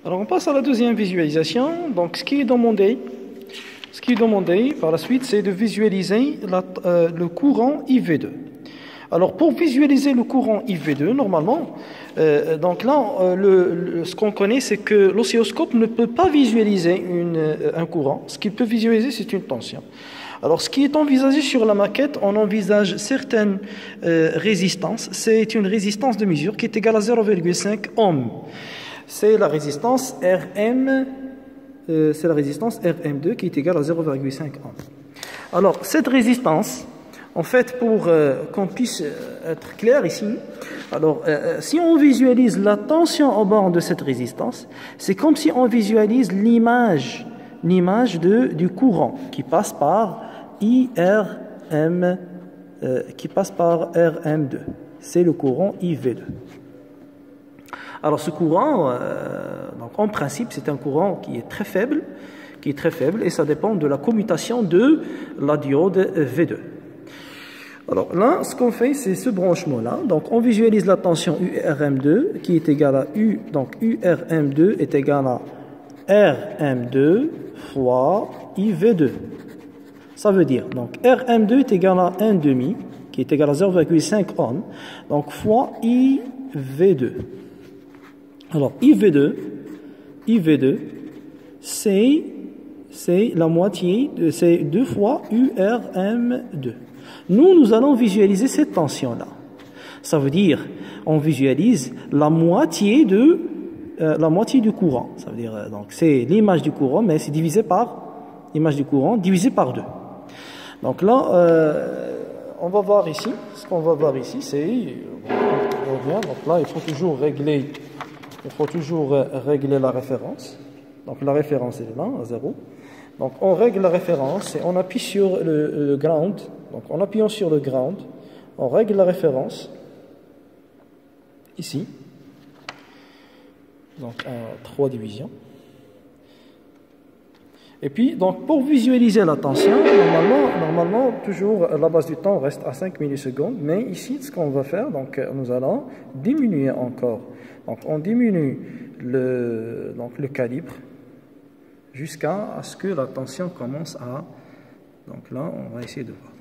Alors on passe à la deuxième visualisation. Donc ce qui est demandé par la suite, c'est de visualiser le courant IV2. Alors pour visualiser le courant IV2, normalement, donc là, ce qu'on connaît, c'est que l'oscilloscope ne peut pas visualiser un courant. Ce qu'il peut visualiser, c'est une tension. Alors ce qui est envisagé sur la maquette, on envisage certaines résistances. C'est une résistance de mesure qui est égale à 0,5 ohm. C'est la résistance RM2 qui est égale à 0,5 ohm. Alors cette résistance, en fait, pour qu'on puisse être clair ici, alors si on visualise la tension au bord de cette résistance, c'est comme si on visualise l'image du courant qui passe par IRM, qui passe par RM2. C'est le courant IV2. Alors ce courant, donc en principe, c'est un courant qui est très faible, et ça dépend de la commutation de la diode V2. Alors là, ce qu'on fait, c'est ce branchement-là. Donc on visualise la tension URM2 qui est égale à U. Donc URM2 est égal à RM2 fois IV2. Ça veut dire, donc RM2 est égal à 1,5, qui est égal à 0,5 ohm, donc fois IV2. Alors IV2, c'est la moitié, c'est 2 fois URM2. Nous allons visualiser cette tension-là. Ça veut dire, on visualise la moitié du courant. Ça veut dire, donc c'est l'image du courant, mais c'est divisé par l'image du courant divisé par 2. Donc là, on va voir ici. Ce qu'on va voir ici, c'est, on revient. Donc là, il faut toujours régler la référence. Donc la référence est là, à 0. Donc on règle la référence et on appuie sur le ground. Donc en appuyant sur le ground, on règle la référence ici. Donc en 3 divisions. Et puis, donc, pour visualiser la tension, normalement, toujours, la base du temps reste à 5 millisecondes. Mais ici, ce qu'on va faire, donc, nous allons diminuer encore. Donc, on diminue le calibre jusqu'à ce que la tension commence à... Donc là, on va essayer de voir.